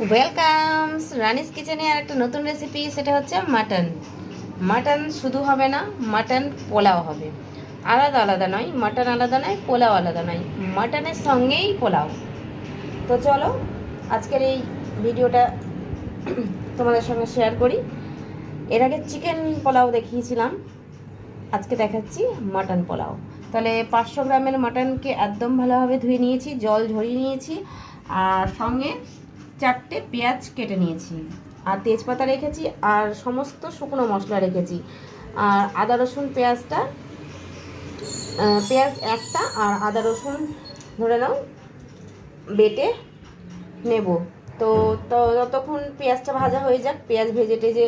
Welcome রানিস কিচেনে আর একটা নতুন রেসিপি, সেটা হচ্ছে মাটন। মাটন শুধু হবে না, মাটন পোলাও হবে। আলাদা আলাদা নয়, মাটন আলাদা নয়, পোলাও আলাদা নয়, মাটনের সঙ্গেই পোলাও। তো চলো আজকের এই ভিডিওটা তোমাদের সঙ্গে শেয়ার করি। এর আগে চিকেন পোলাও দেখিয়েছিলাম, আজকে দেখাচ্ছি মাটন পোলাও। তাহলে 500 গ্রামের মাটনকে একদম ভালোভাবে ধুয়ে নিয়েছি, জল ঝরিয়ে নিয়েছি, আর সঙ্গে 4টে পেঁয়াজ কেটে নিয়েছি, আর তেজপাতা রেখেছি, আর সমস্ত শুকনো মশলা রেখেছি। আর আদা রসুন পেঁয়াজটা, পেঁয়াজ একটা আর আদা রসুন ধরে নাও বেটে নেব। তো ততক্ষণ পেঁয়াজটা ভাজা হয়ে যাক, পেঁয়াজ ভেজে টেজে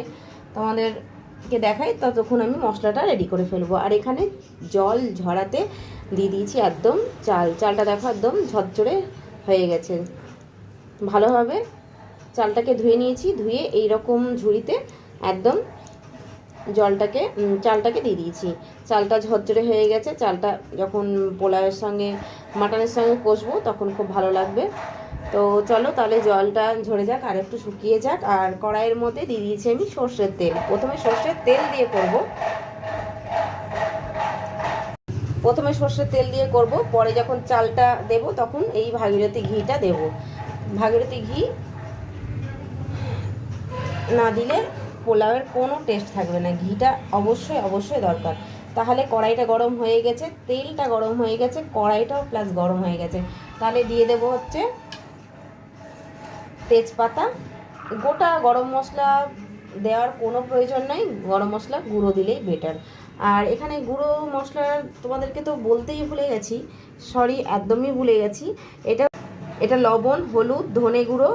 তোমাদেরকে দেখাই, ততক্ষণ আমি মশলাটা রেডি করে ফেলবো। আর এখানে জল ঝরাতে দিয়ে দিয়েছি একদম চালটা দেখো একদম ঝরঝরে হয়ে গেছে। ভালোভাবে চালটাকে ধুয়ে নিয়েছি, ধুয়ে এই রকম ঝুড়িতে একদম চালটাকে দিয়ে দিয়েছি। চালটা ঝরঝরে হয়ে গেছে, চালটা যখন পোলাওয়ের সঙ্গে মাটনের সঙ্গে কষবো তখন খুব ভালো লাগবে। তো চলো তাহলে জলটা ঝরে যাক আর একটু শুকিয়ে যাক। আর কড়াইয়ের মধ্যে দিয়ে দিয়েছি আমি সর্ষের তেল। প্রথমে সর্ষের তেল দিয়ে করব, পরে যখন চালটা দেব তখন এই ভাগীরথী ঘিটা দেব। ভাগীরথী ঘি না দিলে পোলাওয়ের কোনো টেস্ট থাকবে না, ঘিটা অবশ্যই দরকার। তাহলে কড়াইটা গরম হয়ে গেছে, তেলটা গরম হয়ে গেছে, কড়াইটাও প্লাস গরম হয়ে গেছে। তাহলে দিয়ে দেব হচ্ছে তেজপাতা। গোটা গরম মশলা দেওয়ার কোনো প্রয়োজন নাই, গরম মশলা গুঁড়ো দিলেই বেটার। আর এখানে গুঁড়ো মশলার তোমাদেরকে তো বলতেই ভুলে গেছি, সরি একদমই ভুলে গেছি। এটা লবণ, হলুদ, ধনে গুঁড়ো,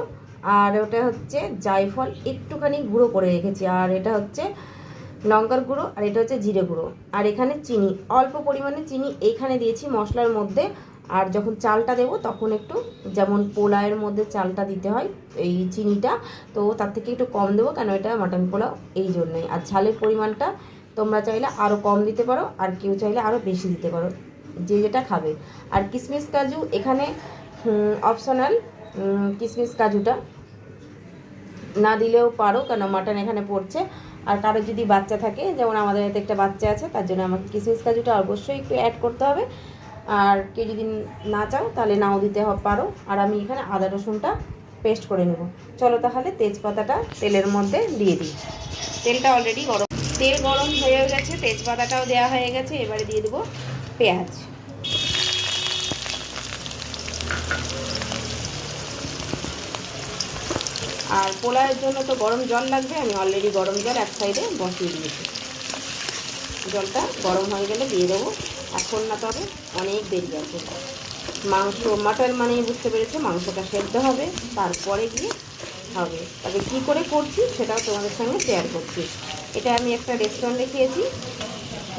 আর ওটা হচ্ছে জায়ফল একটুখানি গুঁড়ো করে রেখেছি, আর এটা হচ্ছে লঙ্কার গুঁড়ো, আর এটা হচ্ছে জিরে গুঁড়ো। আর এখানে চিনি, অল্প পরিমাণে চিনি এইখানে দিয়েছি মশলার মধ্যে। আর যখন চালটা দেবো তখন একটু, যেমন পোলাওয়ের মধ্যে চালটা দিতে হয় এই চিনিটা, তো তার থেকে একটু কম দেবো, কেন এটা মাটন পোলাও এই জন্যই। আর ঝালের পরিমাণটা তোমরা চাইলে আরও কম দিতে পারো, আর কেউ চাইলে আরও বেশি দিতে পারো, যে যেটা খাবে। আর কিশমিশ কাজু এখানে অপশনাল, কিশমিশ কাজুটা না দিলেও পারো, কেন মাটন এখানে পড়ছে। আর কারো যদি বাচ্চা থাকে, যেমন আমাদের এতে একটা বাচ্চা আছে, তার জন্য আমাকে কিশমিশ কাজুটা অবশ্যই একটু অ্যাড করতে হবে। আর কেউ যদি না চাও তাহলে নাও দিতে পারো। আর আমি এখানে আদা রসুনটা পেস্ট করে নেব। চলো তাহলে তেজপাতাটা তেলের মধ্যে দিয়ে দিই। তেলটা অলরেডি গরম, তেল গরম হয়ে গেছে, তেজপাতাটাও দেওয়া হয়ে গেছে। এবারে দিয়ে দেবো পেঁয়াজ। আর পোলাওয়ের জন্য তো গরম জল লাগবে, আমি অলরেডি গরম জল এক সাইডে বসিয়ে দিয়েছি। জলটা গরম হয়ে গেলে দিয়ে দেবো, এখন না, তবে অনেক দেরি আছে। মাংস মাটন মানেই বুঝতে পেরেছে, মাংসটা সেদ্ধ হবে, তারপরে গিয়ে হবে। তবে কী করে করছি সেটাও তোমাদের সঙ্গে শেয়ার করছি। এটা আমি একটা রেস্টুরেন্টে খেয়েছি,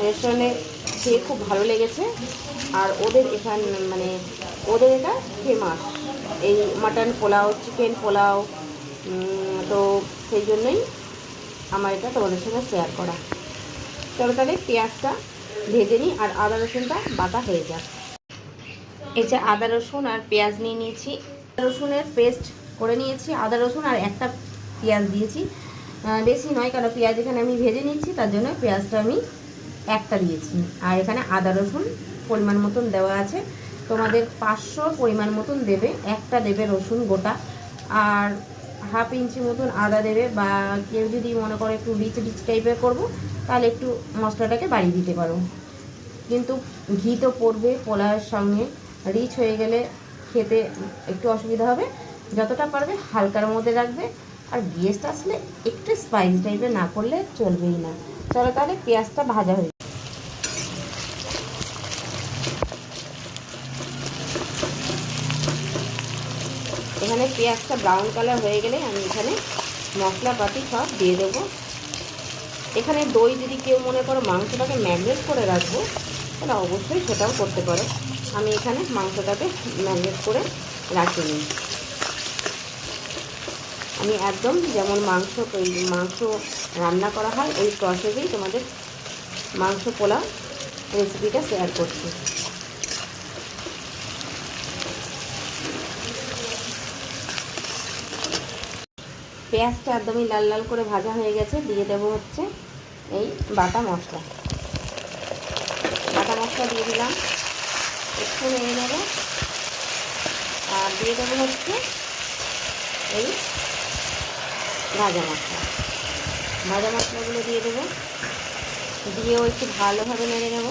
রেস্টুরেন্টে খেয়ে খুব ভালো লেগেছে। আর ওদের ওদের এটা ফেমাস, এই মাটন পোলাও, চিকেন পোলাও। তো সেই জন্যই আমার এটা তোমাদের সঙ্গে শেয়ার করা। চলো তাহলে পেঁয়াজটা ভেজে নিই, আর আদা রসুনটা বাটা হয়ে যাক। এই যে আদা রসুন আর পেঁয়াজ নিয়ে নিয়েছি, আদা রসুনের পেস্ট করে নিয়েছি। আদা রসুন আর একটা পেঁয়াজ দিয়েছি, বেশি নয়, কারণ পেঁয়াজ এখানে আমি ভেজে নিচ্ছি, তার জন্য পেঁয়াজটা আমি একটা দিয়েছি। আর এখানে আদা রসুন পরিমাণ মতন দেওয়া আছে, তোমাদের 500 পরিমাণ মতন দেবে, একটা দেবে রসুন গোটা। আর হাফ ইঞ্চি মতন আদা দেবে, বা কেউ যদি মনে করে একটু রিচ টাইপের করবো, তাহলে একটু মশলাটাকে বাড়িয়ে দিতে পারো। কিন্তু ঘি তো পড়বে পোলাওয়ের সঙ্গে, রিচ হয়ে গেলে খেতে একটু অসুবিধা হবে। যতটা পারবে হালকার মধ্যে রাখবে, আর গেস্ট আসলে একটু স্পাইসি টাইপের না করলে চলবেই না। চলো তাহলে পেঁয়াজটা ভাজা হয়ে, এখানে পেঁয়াজটা ব্রাউন কালার হয়ে গেলে আমি এখানে মশলাপাতি সব দিয়ে দেবো। এখানে দই যদি কেউ মনে করো মাংসটাকে ম্যারিনেট করে রাখবো, তাহলে অবশ্যই সেটাও করতে পারো। আমি এখানে মাংসটাকে ম্যারিনেট করে রাখিনি, আমি একদম যেমন মাংস রান্না করা হয় ওই প্রসেসেই তোমাদের মাংস পোলাও রেসিপিটা শেয়ার করছি। পেঁয়াজটা একদমই লাল লাল করে ভাজা হয়ে গেছে। দিয়ে দেবো হচ্ছে এই বাটা মশলা। বাটা মশলা দিয়ে দিলাম, একটু নেড়ে নেব। আর দিয়ে দেবো হচ্ছে এই ভাজা মশলা। ভাজা মশলাগুলো দিয়ে দেবো, দিয়েও একটু ভালোভাবে নেড়ে নেব।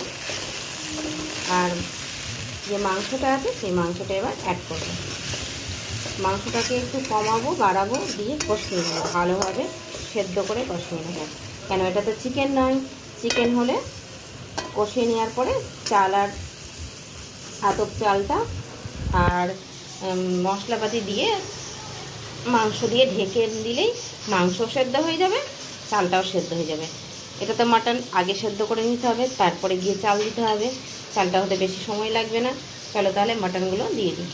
আর যে মাংসটা আছে সেই মাংসটা এবার অ্যাড করবো। মাংসটাকে একটু কমাবো বাড়াবো, দিয়ে কষিয়ে নেবো, ভালোভাবে সেদ্ধ করে কষিয়ে নেবো। কেন এটা তো চিকেন নয়, চিকেন হলে কষিয়ে নেওয়ার পরে চাল আর আতপ চালটা আর মশলাপাতি দিয়ে মাংস দিয়ে ঢেকে দিলেই মাংস সেদ্ধ হয়ে যাবে, চালটাও সেদ্ধ হয়ে যাবে। এটা তো মাটন আগে সেদ্ধ করে নিতে হবে, তারপরে গিয়ে চাল দিতে হবে। চালটা হতে বেশি সময় লাগবে না। চলো তাহলে মাটনগুলো দিয়ে দিই।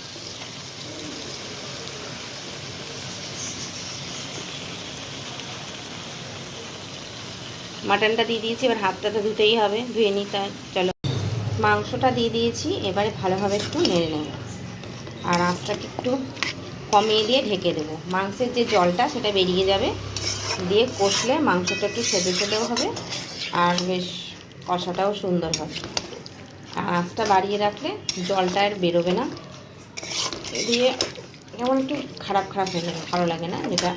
মাটনটা দিয়ে দিয়েছি, এবার হাতটা তো ধুতেই হবে, ধুয়ে নিতে। চলো মাংসটা দিয়ে দিয়েছি, এবারে ভালোভাবে একটু নেড়ে নেব। আর আঁচটাকে একটু কমিয়ে দিয়ে ঢেকে দেবো। মাংসের যে জলটা সেটা বেরিয়ে যাবে, দিয়ে কষলে মাংসটা একটু সেদ্ধ সেদ্ধও হবে আর বেশ কষাটাও সুন্দর হবে। আর আঁচটা বাড়িয়ে রাখলে জলটা আর বেরোবে না, দিয়ে কেমন একটু খারাপ খারাপ হয়ে যাবে, ভালো লাগে না। যেটা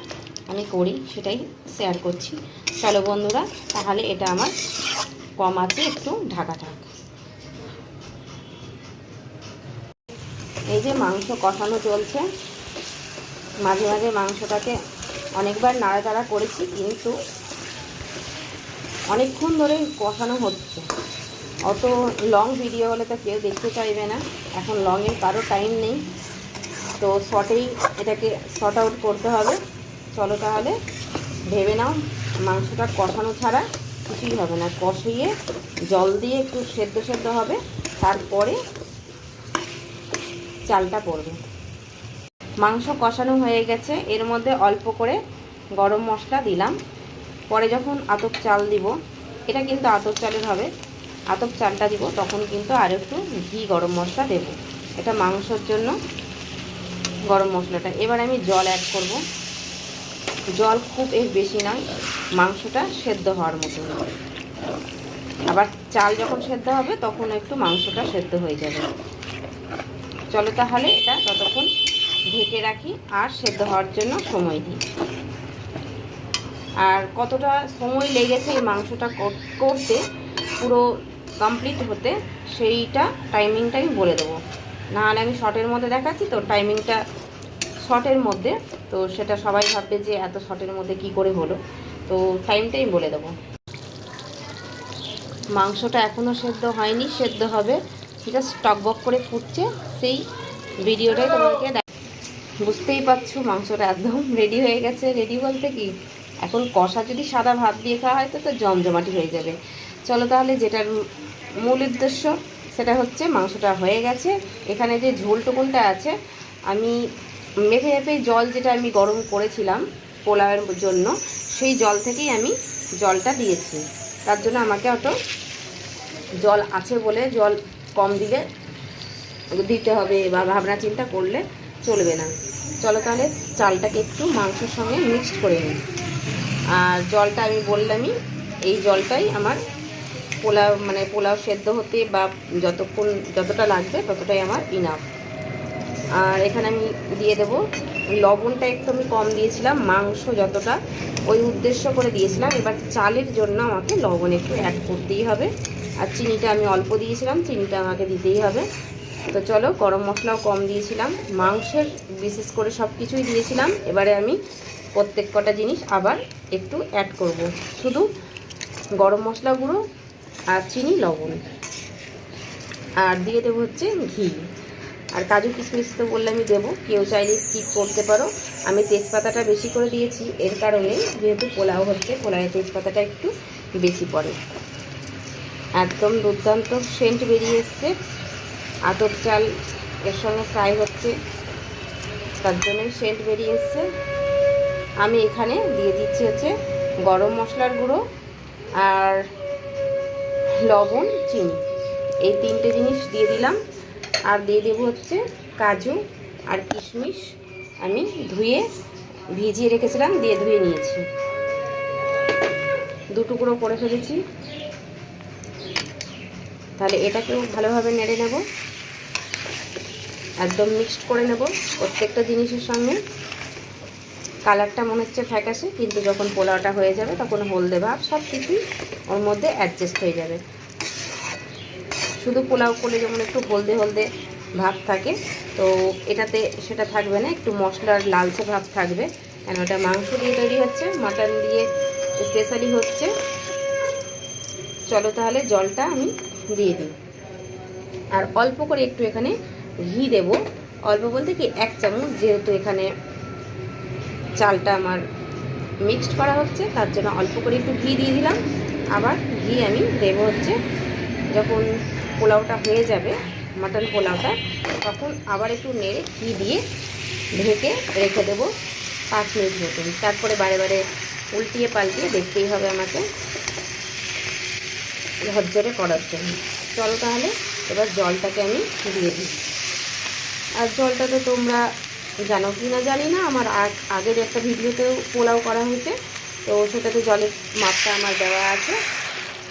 আমি করি সেটাই শেয়ার করছি। চলো বন্ধুরা, তাহলে এটা আমার কম আছে, একটু ঢাকা থাক। এই যে মাংস কষানো চলছে, মাঝে মাঝে মাংসটাকে অনেকবার নাড়াচাড়া করেছি, কিন্তু অনেকক্ষণ ধরে কষানো হচ্ছে। অত লং ভিডিও হলে তো কেউ দেখতে চাইবে না, এখন লংয়ের কারো টাইম নেই, তো শর্টেই এটাকে শর্ট আউট করতে হবে। চলো তাহলে ভেবে নাও, মাংসটা কষানো ছাড়া কিছুই হবে না। কষিয়ে জল দিয়ে একটু সেদ্ধ সেদ্ধ হবে, তারপরে চালটা পড়বে। মাংস কষানো হয়ে গেছে, এর মধ্যে অল্প করে গরম মশলা দিলাম। পরে যখন আতপ চাল দিব, এটা কিন্তু আতপ চালের হবে, আতপ চালটা দিব তখন কিন্তু আর একটু ঘি গরম মশলা দেব। এটা মাংসর জন্য গরম মশলাটা। এবার আমি জল অ্যাড করব। জল খুব বেশি নয়, মাংসটা সেদ্ধ হওয়ার মতো। আবার চাল যখন সেদ্ধ হবে তখন একটু মাংসটা সেদ্ধ হয়ে যাবে। চলো তাহলে এটা ততক্ষণ ঢেকে রাখি আর সেদ্ধ হওয়ার জন্য সময় দিই। আর কতটা সময় লেগেছে এই মাংসটা করতে, পুরো কমপ্লিট হতে, সেইটা টাইমিংটা আমি বলে দেবো। নাহলে আমি শর্টের মধ্যে দেখাচ্ছি তো, টাইমিংটা শর্টের মধ্যে, তো সেটা সবাই ভাববে যে এত শর্টের মধ্যে কি করে হলো, তো টাইমটাই বলে দেবো। মাংসটা এখনও সেদ্ধ হয়নি, সেদ্ধ হবে, জাস্ট টকবক করে ফুটছে, সেই ভিডিওটাই তোমাকে বুঝতেই পারছো। মাংসটা একদম রেডি হয়ে গেছে। রেডি বলতে কি, এখন কষা যদি সাদা ভাত দিয়ে খাওয়া হয় তো জমজমাটি হয়ে যাবে। চলো তাহলে, যেটার মূল উদ্দেশ্য সেটা হচ্ছে মাংসটা হয়ে গেছে। এখানে যে ঝোলটুকুনটা আছে, আমি মেপে মেপে জল যেটা আমি গরম করেছিলাম পোলাওয়ের জন্য, সেই জল থেকেই আমি জলটা দিয়েছি। তার জন্য আমাকে অত জল আছে বলে জল কম দিতে হবে বা ভাবনা চিন্তা করলে চলবে না। চলো তাহলে চালটাকে একটু মাংসের সঙ্গে মিক্সড করে নিই। আর জলটা আমি বললামই, এই জলটাই আমার পোলাও সেদ্ধ হতে বা যতটা লাগবে ততটাই আমার ইনাফ। আর এখানে আমি দিয়ে দেবো লবণটা, একটু আমি কম দিয়েছিলাম, মাংস যতটা ওই উদ্দেশ্য করে দিয়েছিলাম। এবার চালের জন্য আমাকে লবণ একটু অ্যাড করতেই হবে। আর চিনিটা আমি অল্প দিয়েছিলাম, চিনিটা আমাকে দিতেই হবে। তো চলো, গরম মশলাও কম দিয়েছিলাম, মাংসের বিশেষ করে সব কিছুই দিয়েছিলাম। এবারে আমি প্রত্যেক কটা জিনিস আবার একটু অ্যাড করব, শুধু গরম মশলা গুঁড়ো আর চিনি, লবণ, আর দিয়ে দেবো হচ্ছে ঘি। আর কাজু কিশমিশ তো বললামই দেবো, কেউ চাইলে স্কিপ করতে পারো। আমি তেজপাতাটা বেশি করে দিয়েছি এর কারণে, যেহেতু পোলাও হচ্ছে, পোলাওয়ে তেজপাতাটা একটু বেশি পড়ে। একদম দুর্দান্ত সেন্ট বেরিয়ে এসছে। আতপ চাল এর সঙ্গে ফ্রাই হচ্ছে, তার জন্যই সেন্ট বেরিয়ে এসছে। আমি এখানে দিয়ে দিচ্ছি হচ্ছে গরম মশলার গুঁড়ো আর লবণ, চিনি, এই তিনটে জিনিস দিয়ে দিলাম। আর দিয়ে দেবো হচ্ছে কাজু আর কিশমিশ, আমি ধুয়ে ভিজিয়ে রেখেছিলাম, দিয়ে ধুয়ে নিয়েছি। 2 টুকরো করে ফেলেছি। তাহলে এটাকেও ভালোভাবে নেড়ে নেব, একদম মিক্সড করে নেব প্রত্যেকটা জিনিসের সঙ্গে। কালারটা মনে হচ্ছে ফ্যাকাশে, কিন্তু যখন পোলাওটা হয়ে যাবে তখন হলদে ভাব সব কিছুই ওর মধ্যে অ্যাডজাস্ট হয়ে যাবে। শুধু পোলাও করলে যেমন একটু হলদে হলদে ভাব থাকে, তো এটাতে সেটা থাকবে না, একটু মশলার লালচে ভাব থাকবে। কেন এটা মাংস দিয়ে তৈরি হচ্ছে, মাটন দিয়ে স্পেশালি হচ্ছে। চলো তাহলে জলটা আমি দিয়ে দিই, আর অল্প করে একটু এখানে ঘি দেব। অল্প বলতে কি 1 চামচ, যেহেতু এখানে চালটা আমার মিক্সড করা হচ্ছে তার জন্য অল্প করে একটু ঘি দিয়ে দিলাম। আবার ঘি আমি দেবো হচ্ছে যখন পোলাওটা হয়ে যাবে, মাটন পোলাওটা, তখন আবার একটু নেড়ে ঘি দিয়ে ঢেকে রেখে দেবো 5 মিনিট মতন। তারপরে বারে বারে উল্টিয়ে পাল্টিয়ে দেখতেই হবে আমাকে ঝরঝরে করার জন্য। চলো তাহলে এবার জলটাকে আমি দিয়ে দিই। আর জলটা তো তোমরা জানো কি না জানি না, আমার আগের একটা ভিডিওতেও পোলাও করা হয়েছে, তো সেটাতে জলের মাপটা আমার দেওয়া আছে।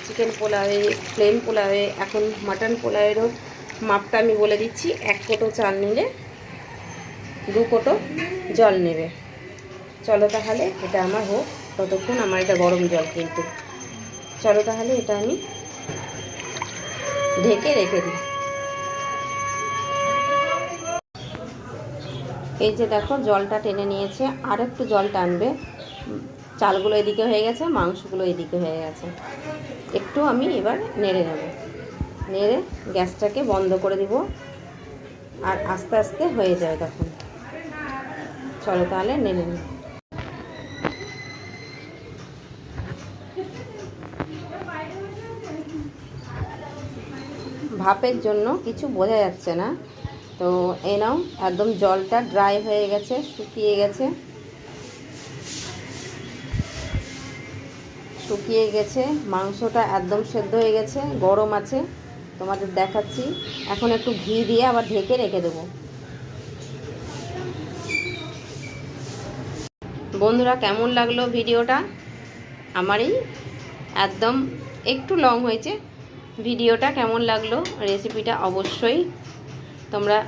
চিকেন পোলাওয়ে, প্লেন পোলাওয়ে, এখন মাটন পোলাওয়েরও মাপটা আমি বলে দিচ্ছি। 1 কোটো চাল নিলে 2 কোটো জল নেবে। চলো তাহলে এটা আমার হোক, ততক্ষণ আমার এটা গরম জল কিন্তু। চলো তাহলে এটা আমি ঢেকে রেখে দিই। এই যে দেখো জলটা টেনে নিয়েছে, আর একটু জল টানবে। চালগুলো এদিকে হয়ে গেছে, মাংসগুলো এদিকে হয়ে গেছে। একটু আমি এবার নেড়ে নেব, নেড়ে গ্যাসটাকে বন্ধ করে দিব, আর আস্তে আস্তে হয়ে যায় তখন। চলো তাহলে নেড়ে নিই। ভাপের জন্য কিছু বোঝা যাচ্ছে না, তো এই নাও একদম জলটা ড্রাই হয়ে গেছে, শুকিয়ে গেছে, শুকিয়ে গেছে। মাংসটা একদম সেদ্ধ হয়ে গেছে, গরম আছে, তোমাদের দেখাচ্ছি। এখন একটু ঘি দিয়ে আবার ঢেকে রেখে দেবো। বন্ধুরা কেমন লাগলো ভিডিওটা? আমারই একদম একটু লং হয়েছে ভিডিওটা। কেমন লাগলো রেসিপিটা অবশ্যই তোমরা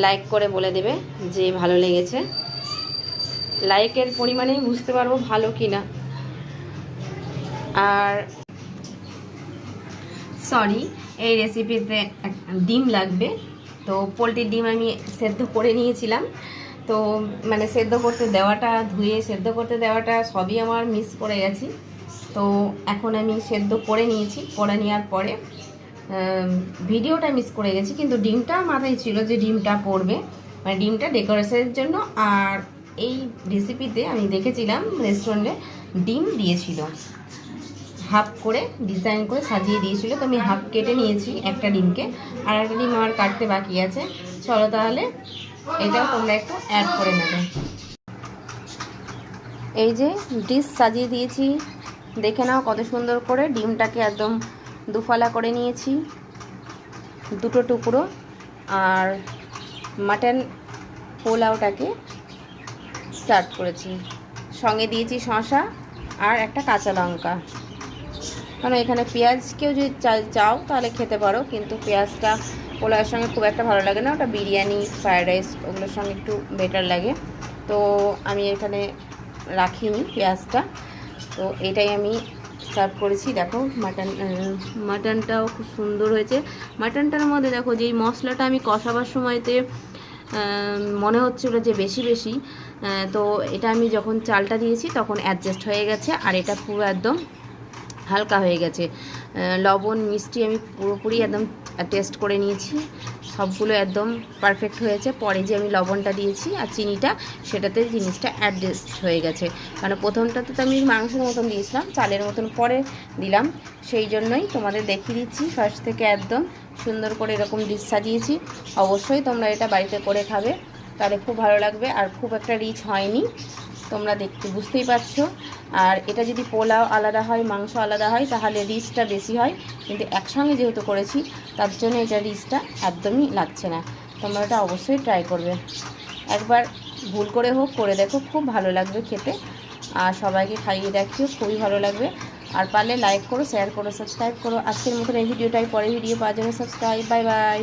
লাইক করে বলে দেবে যে ভালো লেগেছে। লাইকের পরিমাণেই বুঝতে পারবো ভালো কি না। আর সরি, এই রেসিপিতে ডিম লাগবে, তো পোলট্রির ডিম আমি সেদ্ধ করে নিয়েছিলাম। তো মানে সেদ্ধ করতে দেওয়াটা, ধুয়ে সেদ্ধ করতে দেওয়াটা সবই আমার মিস করে গেছি। তো এখন আমি সেদ্ধ করে নিয়েছি, করে নেওয়ার পরে ভিডিওটা মিস করে গেছি, কিন্তু ডিমটা মাথায় ছিল যে ডিমটা পড়বে, মানে ডিমটা ডেকোরেশনের জন্য। আর এই রেসিপিতে আমি দেখেছিলাম রেস্টুরেন্টে ডিম দিয়েছিল, হাফ করে ডিজাইন করে সাজিয়ে দিয়েছিল, তো আমি হাফ কেটে নিয়েছি একটা ডিমকে, আর একটা ডিম আমার কাটতে বাকি আছে। চলো তাহলে এটাও তোমরা একটু অ্যাড করে নেবে। এই যে ডিশ সাজিয়ে দিয়েছি, দেখে নাও কত সুন্দর করে। ডিমটাকে একদম দুফালা করে নিয়েছি, 2 টুকরো। আর মাটন পোলাওটাকে সার্ভ করেছি, সঙ্গে দিয়েছি শসা আর একটা কাঁচা লঙ্কা। কারণ এখানে পেঁয়াজ কেউ যদি চাও তাহলে খেতে পারো, কিন্তু পেঁয়াজটা পোলাওয়ের সঙ্গে খুব একটা ভালো লাগে না, ওটা বিরিয়ানি, ফ্রায়েড রাইস ওগুলোর সঙ্গে একটু বেটার লাগে। তো আমি এখানে রাখিনি পেঁয়াজটা, তো এটাই আমি সার্ভ করেছি। দেখো মাটনটাও খুব সুন্দর হয়েছে। মাটনটার মধ্যে দেখো যেই মশলাটা আমি কষাবার সময়তে মনে হচ্ছিল যে বেশি বেশি, তো এটা আমি যখন চালটা দিয়েছি তখন অ্যাডজাস্ট হয়ে গেছে, আর এটা পুরো একদম হালকা হয়ে গেছে। লবণ মিষ্টি আমি পুরোপুরি একদম টেস্ট করে নিয়েছি, সবগুলো একদম পারফেক্ট হয়েছে। পরে যে আমি লবণটা দিয়েছি আর চিনিটা, সেটাতে জিনিসটা অ্যাডজাস্ট হয়ে গেছে। কারণ প্রথমটাতে তো আমি মাংসের মতন দিয়েছিলাম, চালের মতন পরে দিলাম, সেই জন্যই তোমাদের দেখিয়ে দিচ্ছি ফার্স্ট থেকে একদম সুন্দর করে এরকম ডিশ সাজিয়েছি। অবশ্যই তোমরা এটা বাড়িতে করে খাবে, তাহলে খুব ভালো লাগবে। আর খুব একটা রিচ হয়নি, তোমরা দেখতে বুঝতেই পারছো। আর এটা যদি পোলাও আলাদা হয়, মাংস আলাদা হয়, তাহলে রিচটা বেশি হয়, কিন্তু একসঙ্গে যেহেতু করেছি তার জন্য এটা রিচটা একদমই লাগছে না। তোমরা এটা অবশ্যই ট্রাই করবে। একবার ভুল করে হোক করে দেখো, খুব ভালো লাগবে খেতে। আর সবাইকে খাইয়ে দেখিও, খুবই ভালো লাগবে। আর পারলে লাইক করো, শেয়ার করো, সাবস্ক্রাইব করো। আজকের মতন এই ভিডিওটাই, পরে ভিডিও পাওয়ার জন্য সাবস্ক্রাইব। Bye bye.